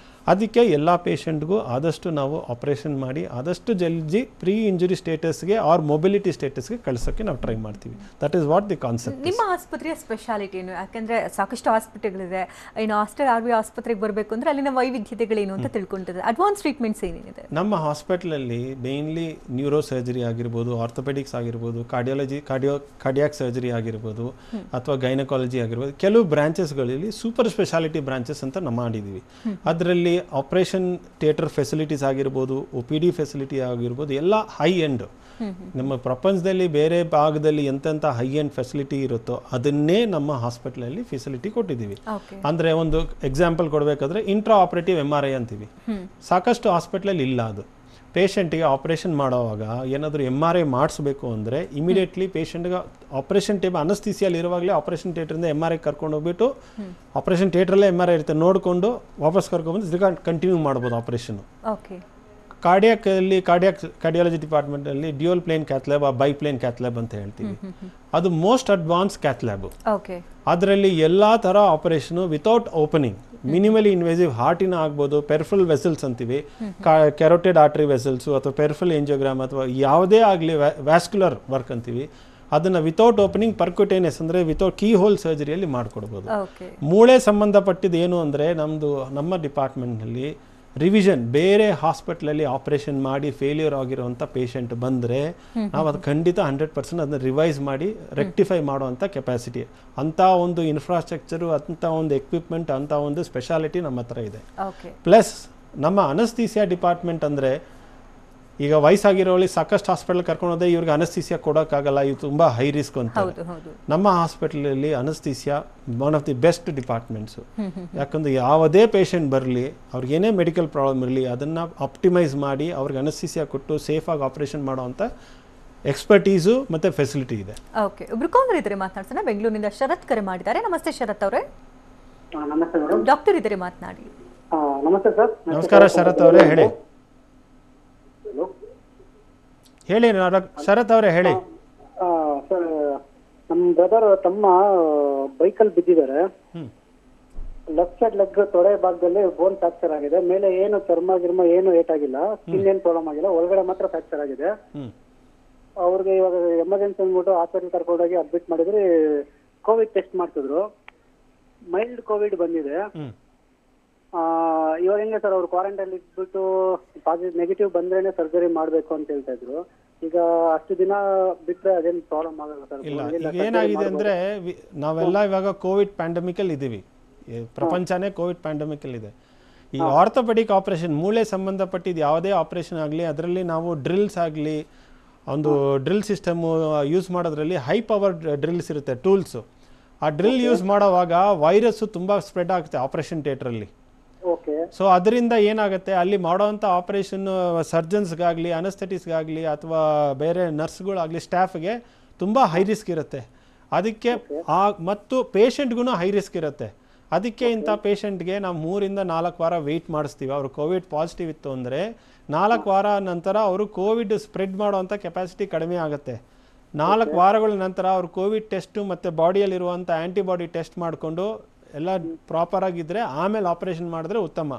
ಅದಕ್ಕೆ ಎಲ್ಲ ಪೇಷಂಟ್ಗೂ ಆದಷ್ಟು ನಾವು ಆಪರೇಷನ್ ಮಾಡಿ ಆದಷ್ಟು ಜಲ್ದಿ ಪ್ರೀ ಇಂಜುರಿ ಸ್ಟೇಟಸ್ಗೆ ಆರ್ ಮೊಬಿಲಿಟಿ ಸ್ಟೇಟಸ್ಗೆ ಕಳಿಸೋಕ್ಕೆ ನಾವು ಟ್ರೈ ಮಾಡ್ತೀವಿ. That is what the concept. ನಿಮ್ಮ ಆಸ್ಪತ್ರೆಯ ಸ್ಪೆಷಾಲಿಟಿ ಏನು? ಯಾಕಂದರೆ ಸಾಕಷ್ಟು ಆಸ್ಪತ್ರೆಗಳಿದೆ, ಇನ್ನು ಆಸ್ಟರ್ RV ಆಸ್ಪತ್ರೆಗೆ ಬರಬೇಕು ಅಂದರೆ ಅಲ್ಲಿನ ವೈವಿಧ್ಯತೆಗಳೇನು ಅಂತ ತಿಳ್ಕೊಂಡಿದೆ. ಅಡ್ವಾನ್ಸ್ ಟ್ರೀಟ್ಮೆಂಟ್ಸ್ ಏನೇನಿದೆ ನಮ್ಮ ಹಾಸ್ಪಿಟಲಲ್ಲಿ? ಮೇನ್ಲಿ ನ್ಯೂರೋ ಸರ್ಜರಿ ಆಗಿರ್ಬೋದು, ಆರ್ಥೋಪೆಡಿಕ್ಸ್ ಆಗಿರ್ಬೋದು, ಕಾರ್ಡಿಯಾಕ್ ಸರ್ಜರಿ ಆಗಿರ್ಬೋದು, ಅಥವಾ ಗೈನಕಾಲಜಿ ಆಗಿರ್ಬೋದು, ಕೆಲವು ಬ್ರಾಂಚಸ್ಗಳಲ್ಲಿ ಸೂಪರ್ ಸ್ಪೆಷಾಲಿಟಿ ಬ್ರಾಂಚಸ್ ಅಂತ ನಾವು ಮಾಡಿದ್ದೀವಿ. ಅದರಲ್ಲಿ ಆಪರೇಷನ್ ಥಿಯೇಟರ್ ಫೆಸಿಲಿಟೀಸ್ ಆಗಿರ್ಬೋದು, OPD ಫೆಸಿಲಿಟಿ ಆಗಿರ್ಬೋದು, ಎಲ್ಲ ಹೈ ಎಂಡ್. ನಮ್ಮ ಪ್ರಪಂಚದಲ್ಲಿ ಬೇರೆ ಭಾಗದಲ್ಲಿ ಎಂತೆಂಥ ಹೈ ಎಂಡ್ ಫೆಸಿಲಿಟಿ ಇರುತ್ತೋ ಅದನ್ನೇ ನಮ್ಮ ಹಾಸ್ಪಿಟಲಲ್ಲಿ ಫೆಸಿಲಿಟಿ ಕೊಟ್ಟಿದ್ದೀವಿ. ಅಂದರೆ ಒಂದು ಎಕ್ಸಾಂಪಲ್ ಕೊಡಬೇಕಾದ್ರೆ ಇಂಟ್ರಾ ಆಪರೇಟಿವ್ MRI ಅಂತೀವಿ, ಸಾಕಷ್ಟು ಹಾಸ್ಪಿಟ್ಲಲ್ಲಿ ಇಲ್ಲ. ಅದು ಪೇಷಂಟಿಗೆ ಆಪರೇಷನ್ ಮಾಡೋವಾಗ ಏನಾದರೂ MRI ಮಾಡಿಸ್ಬೇಕು ಅಂದರೆ ಇಮಿಡಿಯೇಟ್ಲಿ ಪೇಷಂಟ್ಗೆ ಆಪರೇಷನ್ ಟೇಬಲ್ ಅನಸ್ತೀಸಿಯಲ್ಲಿ ಇರುವಾಗಲೇ ಆಪರೇಷನ್ ಥಿಯೇಟ್ರಿಂದ MRI ಕರ್ಕೊಂಡು ಹೋಗ್ಬಿಟ್ಟು ಆಪರೇಷನ್ ಥಿಯೇಟ್ರಲ್ಲೇ MRI ಇರುತ್ತೆ, ನೋಡಿಕೊಂಡು ವಾಪಸ್ ಕರ್ಕೊಂಡ್ಬಂದು ತಿರ್ಗಾ ಕಂಟಿನ್ಯೂ ಮಾಡ್ಬೋದು ಆಪರೇಷನ್. ಕಾರ್ಡಿಯಾಲಜಿ ಡಿಪಾರ್ಟ್ಮೆಂಟಲ್ಲಿ dual plane cath lab, bi plane cath lab ಅಂತ ಹೇಳ್ತೀವಿ. ಅದು ಮೋಸ್ಟ್ ಅಡ್ವಾನ್ಸ್ ಕ್ಯಾಥ್ಲ್ಯಾಬ್. ಅದರಲ್ಲಿ ಎಲ್ಲ ಥರ operation without opening, minimally invasive ಹಾರ್ಟಿನ ಆಗ್ಬೋದು, ಪೆರ್ಫಲ್ ವೆಸಲ್ಸ್ ಅಂತೀವಿ, ಕ್ಯಾರೋಟೆಡ್ ಆರ್ಟರಿ ವೆಸಲ್ಸು ಅಥವಾ ಪೆರ್ಫಲ್ ಎಂಜಿಯೋಗ್ರಾಮ್ ಅಥವಾ ಯಾವುದೇ ಆಗಲಿ ವ್ಯಾಸ್ಕ್ಯುಲರ್ ವರ್ಕ್ ಅಂತೀವಿ, ಅದನ್ನು ವಿತೌಟ್ ಓಪನಿಂಗ್ ಪರ್ಕ್ಯುಟೇನಿಯಸ್ ಅಂದರೆ ವಿತೌಟ್ ಕೀ ಹೋಲ್ ಸರ್ಜರಿಯಲ್ಲಿ ಮಾಡಿಕೊಡ್ಬೋದು. ಮೂಳೆ ಸಂಬಂಧಪಟ್ಟಿದ್ದು ಏನು ಅಂದರೆ, ನಮ್ಮ ಡಿಪಾರ್ಟ್ಮೆಂಟ್ನಲ್ಲಿ ರಿವಿಷನ್, ಬೇರೆ ಹಾಸ್ಪಿಟ್ಲಲ್ಲಿ ಆಪರೇಷನ್ ಮಾಡಿ ಫೇಲ್ಯೂರ್ ಆಗಿರೋವಂಥ ಪೇಷಂಟ್ ಬಂದರೆ ನಾವು ಅದು ಖಂಡಿತ 100% ಅದನ್ನ ರಿವೈಸ್ ಮಾಡಿ ರೆಕ್ಟಿಫೈ ಮಾಡೋವಂಥ ಕೆಪಾಸಿಟಿ, ಅಂಥ ಒಂದು ಇನ್ಫ್ರಾಸ್ಟ್ರಕ್ಚರು, ಅಂಥ ಒಂದು ಎಕ್ವಿಪ್ಮೆಂಟ್, ಅಂಥ ಒಂದು ಸ್ಪೆಷಾಲಿಟಿ ನಮ್ಮ ಹತ್ರ ಇದೆ. ಪ್ಲಸ್ ನಮ್ಮ ಅನಸ್ಥೀಸಿಯಾ ಡಿಪಾರ್ಟ್ಮೆಂಟ್ ಅಂದರೆ, ಈಗ ವಯಸ್ಸಾಗಿರೋಳಿ ಸಾಕಷ್ಟು ಹಾಸ್ಪಿಟಲ್ ಕರ್ಕೊಂಡು ಹೋದ್ರೆ ಇವ್ರಿಗೆ ಅನಸ್ಥೀಸಿಯಾ ಕೊಡೋಕ್ಕಾಗಲ್ಲ, ಇದು ತುಂಬ ಹೈ ರಿಸ್ಕ್ ಅಂತ. ನಮ್ಮ ಹಾಸ್ಪಿಟಲಲ್ಲಿ ಅನಸ್ಥೀಸಿಯಾ one of the best departments. ಯಾಕಂದರೆ ಯಾವುದೇ ಪೇಷಂಟ್ ಬರಲಿ, ಅವ್ರಿಗೆ ಏನೇ ಮೆಡಿಕಲ್ ಪ್ರಾಬ್ಲಮ್ ಇರಲಿ, ಅದನ್ನು ಆಪ್ಟಿಮೈಸ್ ಮಾಡಿ ಅವ್ರಿಗೆ ಅನಸ್ಥೀಸಿಯಾ ಕೊಟ್ಟು ಸೇಫಾಗಿ ಆಪರೇಷನ್ ಮಾಡೋವಂಥ ಎಕ್ಸ್ಪರ್ಟೀಸು ಮತ್ತು ಫೆಸಿಲಿಟಿ ಇದೆ. ಓಕೆ, ಒಬ್ರು ಕಾಲರ್ ಇದ್ದಾರೆ, ಮಾತನಾಡ್ಸೋಣ. ಬೆಂಗಳೂರಿನಿಂದ ಶರತ್ ಕರೆ ಮಾಡಿದ್ದಾರೆ. ನಮಸ್ತೆ ಶರತ್ ಅವರೇ. ನಮಸ್ತೆ ಮೇಡಮ್. ಡಾಕ್ಟರ್ ಇದ್ದಾರೆ, ಮಾತನಾಡಿ. ನಮಸ್ತೆ ಸರ್. ನಮಸ್ಕಾರ ಶರತ್ ಅವರೇ, ಹೇಳಿ. ಹೇಳಿ ಶರತ್ ಅವರೇ, ಹೇಳಿ. ಸರ್, ನಮ್ಮ ಬ್ರದರ್ ತಮ್ಮ ಬೈಕಲ್ಲಿ ಬಿದ್ದಿದ್ದಾರೆ. ಲೆಫ್ಟ್ ಸೈಡ್ ಲೆಗ್ ತೊಡೆ ಭಾಗದಲ್ಲಿ ಬೋನ್ ಫ್ರಾಕ್ಚರ್ ಆಗಿದೆ. ಮೇಲೆ ಏನು ಚರ್ಮ ಏನು ಏಟಾಗಿಲ್ಲ, ಸ್ಕಿನ್ ಏನು ಪ್ರಾಬ್ಲಮ್ ಆಗಿಲ್ಲ, ಒಳಗಡೆ ಮಾತ್ರ ಫ್ರಾಕ್ಚರ್ ಆಗಿದೆ. ಅವ್ರಿಗೆ ಇವಾಗ ಎಮರ್ಜೆನ್ಸಿ ಅಂದ್ಬಿಟ್ಟು ಹಾಸ್ಪಿಟಲ್ ಕರ್ಕೊಂಡೋಗಿ ಅಡ್ಮಿಟ್ ಮಾಡಿದ್ರೆ ಕೋವಿಡ್ ಟೆಸ್ಟ್ ಮಾಡ್ತಿದ್ರು. ಮೈಲ್ಡ್ ಕೋವಿಡ್ ಬಂದಿದೆ. ಇವಾಗ ಹೆಂಗೆ ಸರ್, ಅವ್ರು ಕ್ವಾರಂಟೈನ್ ಇಟ್ಬಿಟ್ಟು ನೆಗೆಟಿವ್ ಬಂದ್ರೇನೆ ಸರ್ಜರಿ ಮಾಡ್ಬೇಕು ಅಂತ ಹೇಳ್ತಾ ಇದ್ರು. ಈಗ ಅಷ್ಟು ದಿನ ಬಿಟ್ರೆ ಅದೇನು ಪ್ರಾಬ್ಲಮ್ ಆಗಲ್ಲ ಸರ್? ಇಲ್ಲ, ಈಗ ಏನಾಗಿದೆ ಅಂದ್ರೆ ನಾವೆಲ್ಲ ಇವಾಗ ಕೋವಿಡ್ ಪ್ಯಾಂಡಮಿಕ್ ಅಲ್ಲಿ ಇದ್ದೀವಿ, ಪ್ರಪಂಚನೇ ಕೋವಿಡ್ ಪ್ಯಾಂಡಮಿಕ್ ಅಲ್ಲಿ ಇದೆ. ಈ ಆರ್ಥೋಪೆಡಿಕ್ ಆಪರೇಷನ್, ಮೂಳೆ ಸಂಬಂಧಪಟ್ಟಿದ್ದು ಯಾವುದೇ ಆಪರೇಷನ್ ಆಗಲಿ, ಅದರಲ್ಲಿ ನಾವು ಡ್ರಿಲ್ಸ್ ಆಗಲಿ, ಒಂದು ಡ್ರಿಲ್ ಸಿಸ್ಟಮ್ ಯೂಸ್ ಮಾಡೋದ್ರಲ್ಲಿ ಹೈ ಪವರ್ ಡ್ರಿಲ್ಸ್ ಇರುತ್ತೆ, ಟೂಲ್ಸು. ಆ ಡ್ರಿಲ್ ಯೂಸ್ ಮಾಡೋವಾಗ ವೈರಸ್ಸು ತುಂಬ ಸ್ಪ್ರೆಡ್ ಆಗುತ್ತೆ ಆಪರೇಷನ್ ಥಿಯೇಟ್ರಲ್ಲಿ. ಸೊ ಅದರಿಂದ ಏನಾಗುತ್ತೆ, ಅಲ್ಲಿ ಮಾಡೋವಂಥ ಆಪರೇಷನ್ ಸರ್ಜನ್ಸ್ಗಾಗಲಿ, ಅನಸ್ಥೆಟಿಸ್ಗಾಗಲಿ ಅಥವಾ ಬೇರೆ ನರ್ಸ್ಗಳಾಗಲಿ, ಸ್ಟಾಫ್ಗೆ ತುಂಬ ಹೈ ರಿಸ್ಕ್ ಇರುತ್ತೆ. ಅದಕ್ಕೆ ಮತ್ತು ಪೇಷಂಟ್ಗೂ ಹೈ ರಿಸ್ಕ್ ಇರುತ್ತೆ. ಅದಕ್ಕೆ ಇಂಥ ಪೇಷಂಟ್ಗೆ ನಾವು 3-4 ವಾರ ವೆಯ್ಟ್ ಮಾಡಿಸ್ತೀವಿ. ಅವರು ಕೋವಿಡ್ ಪಾಸಿಟಿವ್ ಇತ್ತು ಅಂದರೆ 4 ವಾರ ನಂತರ ಅವರು ಕೋವಿಡ್ ಸ್ಪ್ರೆಡ್ ಮಾಡೋವಂಥ ಕೆಪಾಸಿಟಿ ಕಡಿಮೆ ಆಗುತ್ತೆ. 4 ವಾರಗಳ ನಂತರ ಅವರು ಕೋವಿಡ್ ಟೆಸ್ಟು ಮತ್ತು ಬಾಡಿಯಲ್ಲಿರುವಂಥ ಆ್ಯಂಟಿಬಾಡಿ ಟೆಸ್ಟ್ ಮಾಡಿಕೊಂಡು ಎಲ್ಲ ಪ್ರಾಪರಾಗಿದ್ದರೆ ಆಮೇಲೆ ಆಪರೇಷನ್ ಮಾಡಿದ್ರೆ ಉತ್ತಮ.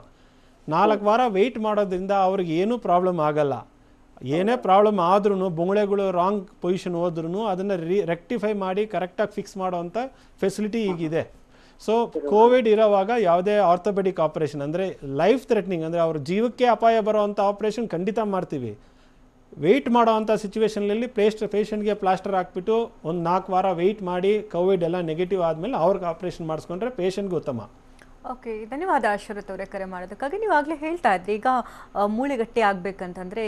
4 ವಾರ ವೆಯ್ಟ್ ಮಾಡೋದ್ರಿಂದ ಅವ್ರಿಗೆ ಏನೂ ಪ್ರಾಬ್ಲಮ್ ಆಗಲ್ಲ. ಏನೇ ಪ್ರಾಬ್ಲಮ್ ಆದ್ರೂ ಬೊಂಗಳೆಗಳು ರಾಂಗ್ ಪೊಸಿಷನ್ ಹೋದ್ರೂ ಅದನ್ನು ರೆಕ್ಟಿಫೈ ಮಾಡಿ ಕರೆಕ್ಟಾಗಿ ಫಿಕ್ಸ್ ಮಾಡೋವಂಥ ಫೆಸಿಲಿಟಿ ಈಗಿದೆ. ಸೊ ಕೋವಿಡ್ ಇರೋವಾಗ ಯಾವುದೇ ಆರ್ಥೋಪೆಡಿಕ್ ಆಪರೇಷನ್ ಅಂದರೆ ಲೈಫ್ ಥ್ರೆಟ್ನಿಂಗ್ ಅಂದರೆ ಅವ್ರ ಜೀವಕ್ಕೆ ಅಪಾಯ ಬರೋವಂಥ ಆಪರೇಷನ್ ಖಂಡಿತ ಮಾಡ್ತೀವಿ. ವೆಯ್ಟ್ ಮಾಡೋವಂಥ ಸಿಚುವೇಷನಲ್ಲಿ ಪೇಷಂಟ್ಗೆ ಪ್ಲಾಸ್ಟರ್ ಹಾಕ್ಬಿಟ್ಟು ಒಂದು 4 ವಾರ ವೆಯ್ಟ್ ಮಾಡಿ ಕೋವಿಡ್ ಎಲ್ಲ ನೆಗೆಟಿವ್ ಆದಮೇಲೆ ಅವ್ರಿಗೆ ಆಪರೇಷನ್ ಮಾಡಿಸ್ಕೊಂಡ್ರೆ ಪೇಷಂಟ್ಗೆ ಉತ್ತಮ. ಓಕೆ, ಧನ್ಯವಾದ ಶರತ್ ಅವರೇ ಕರೆ ಮಾಡೋದಕ್ಕಾಗಿ. ನೀವು ಆಗಲೇ ಹೇಳ್ತಾ ಇದ್ರಿ, ಈಗ ಮೂಳೆ ಗಟ್ಟಿ ಆಗಬೇಕಂತಂದರೆ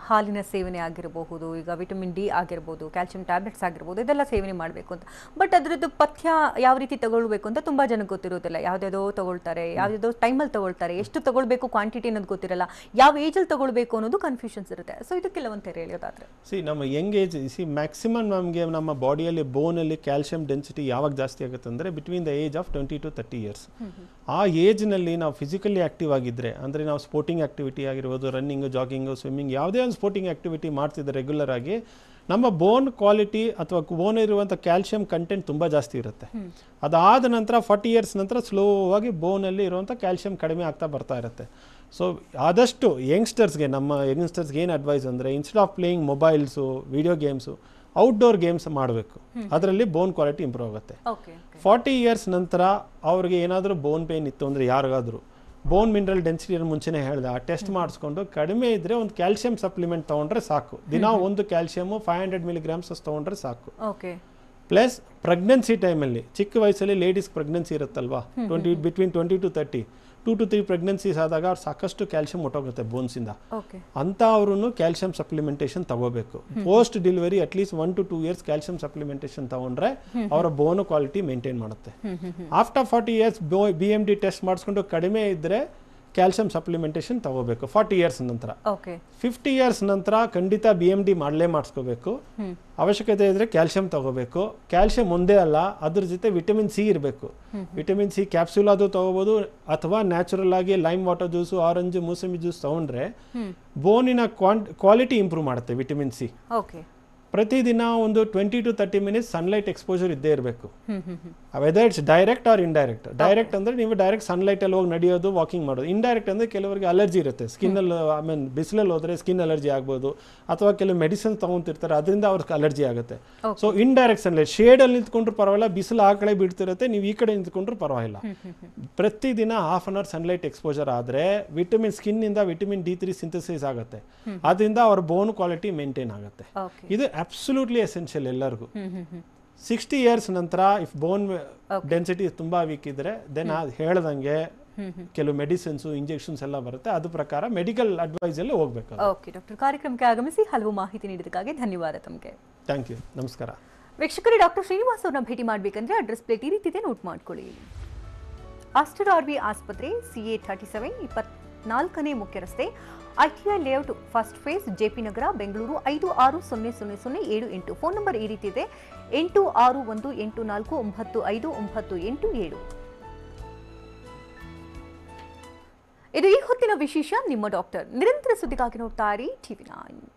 ಹಾಲಿನ ಸೇವನೆ ಆಗಿರಬಹುದು, ಈಗ ವಿಟಮಿನ್ ಡಿ ಆಗಿರ್ಬೋದು, ಕ್ಯಾಲ್ಸಿಯಂ ಟ್ಯಾಬ್ಲೆಟ್ಸ್ ಆಗಿರ್ಬೋದು, ಇದೆಲ್ಲ ಸೇವನೆ ಮಾಡಬೇಕು ಅಂತ. ಬಟ್ ಅದರದ್ದು ಪಥ್ಯ ಯಾವ ರೀತಿ ತಗೊಳ್ಬೇಕು ಅಂತ ತುಂಬ ಜನಕ್ಕೆ ಗೊತ್ತಿರೋದಿಲ್ಲ. ಯಾವುದ್ಯಾವುದೋ ತಗೊಳ್ತಾರೆ, ಯಾವುದ್ಯಾವುದೋ ಟೈಮಲ್ಲಿ ತಗೊಳ್ತಾರೆ, ಎಷ್ಟು ತಗೊಳ್ಬೇಕು ಕ್ವಾಂಟಿಟಿ ಅನ್ನೋದು ಗೊತ್ತಿರಲ್ಲ, ಯಾವ ಏಜಲ್ಲಿ ತಗೊಳ್ಬೇಕು ಅನ್ನೋದು ಕನ್ಫ್ಯೂಷನ್ಸ್ ಇರುತ್ತೆ. ಸೊ ಇದಕ್ಕೆಲ್ಲ ಒಂದು ತೆರೆ ಎಳೆಯೋದಾದರೆ ನಮ್ಮ ಯಂಗ್ ಏಜ್ ಮ್ಯಾಕ್ಸಿಮಮ್ ನಮಗೆ ನಮ್ಮ ಬಾಡಿಯಲ್ಲಿ ಬೋನಲ್ಲಿ ಕ್ಯಾಲ್ಸಿಯಂ ಡೆನ್ಸಿಟಿ ಯಾವಾಗ ಜಾಸ್ತಿ ಆಗುತ್ತೆ ಅಂದರೆ between the age of 20 to 30 years. ಆ ಏಜ್ನಲ್ಲಿ ನಾವು ಫಿಸಿಕಲಿ ಆ್ಯಕ್ಟಿವ್ ಆಗಿದ್ದರೆ, ಅಂದರೆ ನಾವು ಸ್ಪೋರ್ಟಿಂಗ್ ಆ್ಯಕ್ಟಿವಿಟಿ ಆಗಿರ್ಬೋದು, ರನ್ನಿಂಗು, ಜಾಗಿಂಗು, ಸ್ವಿಮ್ಮಿಂಗ್, ಯಾವುದೇ ಒಂದು ಸ್ಪೋರ್ಟಿಂಗ್ ಆ್ಯಕ್ಟಿವಿಟಿ ಮಾಡ್ತಿದ್ದರೆ ರೆಗ್ಯುಲರ್ ಆಗಿ, ನಮ್ಮ ಬೋನ್ ಕ್ವಾಲಿಟಿ ಅಥವಾ ಬೋನ್ ಇರುವಂಥ ಕ್ಯಾಲ್ಸಿಯಂ ಕಂಟೆಂಟ್ ತುಂಬ ಜಾಸ್ತಿ ಇರುತ್ತೆ. ಅದಾದ ನಂತರ 40 years ನಂತರ ಸ್ಲೋವಾಗಿ ಬೋನಲ್ಲಿ ಇರುವಂಥ ಕ್ಯಾಲ್ಸಿಯಂ ಕಡಿಮೆ ಆಗ್ತಾ ಬರ್ತಾ ಇರುತ್ತೆ. ಸೊ ಆದಷ್ಟು ನಮ್ಮ ಯಂಗ್ಸ್ಟರ್ಸ್ಗೆ ಏನು ಅಡ್ವೈಸ್ ಅಂದರೆ, instead of playing mobiles, video games, outdoor games ಮಾಡಬೇಕು. ಅದರಲ್ಲಿ ಬೋನ್ ಕ್ವಾಲಿಟಿ ಇಂಪ್ರೂವ್ ಆಗುತ್ತೆ. 40 years ನಂತರ ಅವ್ರಿಗೆ ಏನಾದರೂ ಬೋನ್ ಪೇನ್ ಇತ್ತು ಅಂದರೆ, ಯಾರಿಗಾದರೂ ಬೋನ್ ಮಿನರಲ್ ಡೆನ್ಸಿಟಿಯನ್ನು ಮುಂಚೆನೇ ಹೇಳಿದೆ, ಆ ಟೆಸ್ಟ್ ಮಾಡಿಸ್ಕೊಂಡು ಕಡಿಮೆ ಇದ್ದರೆ ಒಂದು ಕ್ಯಾಲ್ಸಿಯಂ ಸಪ್ಲಿಮೆಂಟ್ ತೊಗೊಂಡ್ರೆ ಸಾಕು. ದಿನ ಒಂದು ಕ್ಯಾಲ್ಸಿಯಮು 500 milligrams ತೊಗೊಂಡ್ರೆ ಸಾಕು. ಪ್ಲಸ್ ಪ್ರೆಗ್ನೆನ್ಸಿ ಟೈಮಲ್ಲಿ, ಚಿಕ್ಕ ವಯಸ್ಸಲ್ಲಿ ಲೇಡೀಸ್ ಪ್ರೆಗ್ನೆನ್ಸಿ ಇರುತ್ತಲ್ವಾ, ಬಿಟ್ವೀನ್ 20 to 30, 2 to 3 ಪ್ರೆಗ್ನೆನ್ಸೀಸ್ ಆದಾಗ ಅವ್ರು ಸಾಕಷ್ಟು ಕ್ಯಾಲ್ಸಿಯಂ ಹೊಟ್ಟೋಗುತ್ತೆ ಬೋನ್ಸಿಂದ. ಅಂತ ಅವರು ಕ್ಯಾಲ್ಸಿಯಂ ಸಪ್ಲಿಮೆಂಟೇಷನ್ ತಗೋಬೇಕು. Post delivery at least 1 to 2 years calcium supplementation ತಗೊಂಡ್ರೆ ಅವರ ಬೋನ್ ಕ್ವಾಲಿಟಿ ಮೇಂಟೈನ್ ಮಾಡುತ್ತೆ. ಆಫ್ಟರ್ 40 years BMD ಟೆಸ್ಟ್ ಮಾಡಿಸ್ಕೊಂಡು ಕಡಿಮೆ ಇದ್ದರೆ ಕ್ಯಾಲ್ಸಿಯಂ ಸಪ್ಲಿಮೆಂಟೇಷನ್ ತಗೋಬೇಕು 40 years ನಂತರ. 50 years ನಂತರ ಖಂಡಿತ BMD ಮಾಡಿಸ್ಕೋಬೇಕು. ಅವಶ್ಯಕತೆ ಇದ್ರೆ ಕ್ಯಾಲ್ಸಿಯಂ ತಗೋಬೇಕು. ಕ್ಯಾಲ್ಸಿಯಂ ಒಂದೇ ಅಲ್ಲ, ಅದ್ರ ಜೊತೆ ವಿಟಮಿನ್ ಸಿ ಇರಬೇಕು. ವಿಟಮಿನ್ ಸಿ ಕ್ಯಾಪ್ಸೂಲ್ ಅದು ತಗೋಬಹುದು, ಅಥವಾ ನ್ಯಾಚುರಲ್ ಆಗಿ ಲೈಮ್ ವಾಟರ್ ಜ್ಯೂಸು, ಆರೆಂಜ್, ಮೂಸಂಬಿ ಜ್ಯೂಸ್ ತಗೊಂಡ್ರೆ ಬೋನಿನ ಕ್ವಾಲಿಟಿ ಇಂಪ್ರೂವ್ ಮಾಡುತ್ತೆ ವಿಟಮಿನ್ ಸಿ. ಪ್ರತಿದಿನ ಒಂದು 20 to 30 minutes ಸನ್ಲೈಟ್ ಎಕ್ಸ್ಪೋಜರ್ ಇದ್ದೇ ಇರಬೇಕು. Whether it's direct or indirect. Direct ಅಂದರೆ ನೀವು ಡೈರೆಕ್ಟ್ ಸನ್ಲೈಟಲ್ಲಿ ಹೋಗಿ ನಡೆಯೋದು, ವಾಕಿಂಗ್ ಮಾಡೋದು. ಇಂಡೈರೆಕ್ಟ್ ಅಂದರೆ ಕೆಲವರಿಗೆ ಅಲರ್ಜಿ ಇರುತ್ತೆ ಸ್ಕಿನ್ನಲ್ಲಿ, ಬಿಸಿಲಲ್ಲಿ ಹೋದರೆ ಸ್ಕಿನ್ ಅಲರ್ಜಿ ಆಗ್ಬೋದು, ಅಥವಾ ಕೆಲವು ಮೆಡಿಸಿನ್ ತೊಗೊತಿರ್ತಾರೆ, ಅದರಿಂದ ಅವ್ರಿಗೆ ಅಲರ್ಜಿ ಆಗುತ್ತೆ. ಸೊ ಇಂಡೈರೆಕ್ಟ್ ಸನ್ಲೈಟ್, ಶೇಡಲ್ಲಿ ನಿಂತ್ಕೊಂಡ್ರು ಪರವಾಗಿಲ್ಲ, ಬಿಸಿಲು ಆ ಕಡೆ ಬಿಡ್ತಿರುತ್ತೆ, ನೀವು ಈ ಕಡೆ ನಿಂತ್ಕೊಂಡ್ರು ಪರವಾಗಿಲ್ಲ. ಪ್ರತಿದಿನ 1/2 hour ಸನ್ಲೈಟ್ ಎಕ್ಸ್ಪೋಜರ್ ಆದರೆ ಸ್ಕಿನ್ನಿಂದ ವಿಟಮಿನ್ D3 ಸಿಂಥಸಿಸ್ ಆಗುತ್ತೆ. ಅದರಿಂದ ಅವ್ರ ಬೋನ್ ಕ್ವಾಲಿಟಿ ಮೇಂಟೈನ್ ಆಗುತ್ತೆ. ಇದು ಅಬ್ಸಲ್ಯೂಟ್ಲಿ ಎಸೆನ್ಷಿಯಲ್ ಎಲ್ಲರಿಗೂ. 60 years ನಂತರ ಇಫ್ ಬೋನ್ ಡೆನ್ಸಿಟಿ ತುಂಬಾ ವೀಕ್ ಇದ್ರೆ ದೆನ್ ಹೇಳ್ದಂಗೆ ಕೆಲವು ಮೆಡಿಸಿನ್ಸು, ಇಂಜೆಕ್ಷನ್ಸ್ ಎಲ್ಲ ಬರುತ್ತೆ. ಅದು ಪ್ರಕಾರ ಮೆಡಿಕಲ್ ಅಡ್ವೈಸ್ ಅಲ್ಲಿ ಹೋಗ್ಬೇಕು. ಓಕೆ ಡಾಕ್ಟರ್, ಕಾರ್ಯಕ್ರಮಕ್ಕೆ ಆಗಮಿಸಿ ಹಲವು ಮಾಹಿತಿ ನೀಡಿದ್ದಕ್ಕಾಗಿ ಧನ್ಯವಾದ ತಮಗೆ. ಥ್ಯಾಂಕ್ ಯು, ನಮಸ್ಕಾರ. ವೀಕ್ಷಕರೇ, ಡಾಕ್ಟರ್ ಶ್ರೀನಿವಾಸ್ ಅವ್ರನ್ನ ಭೇಟಿ ಮಾಡಬೇಕಂದ್ರೆ ಅಡ್ರೆಸ್ ಪ್ಲೇಟ್ ಈ ರೀತಿ ಇದೆ, ನೋಟ್ ಮಾಡ್ಕೊಳ್ಳಿ. ಆಸ್ಟರ್ RV ಆಸ್ಪತ್ರೆ, CA 37, 24ನೇ ಮುಖ್ಯ ರಸ್ತೆ, ITI layout, first phase, JP ನಗರ, ಬೆಂಗಳೂರು 560007. ಫೋನ್ ನಂಬರ್ ಈ ರೀತಿ ಇದೆ, 8618495987. ಇದು ಈ ಹೊತ್ತಿನ ವಿಶೇಷ. ನಿಮ್ಮ ಡಾಕ್ಟರ್. ನಿರಂತರ ಸುದ್ದಿಗಾಗಿ ನೋಡ್ತಾ ಇರಿ TV9.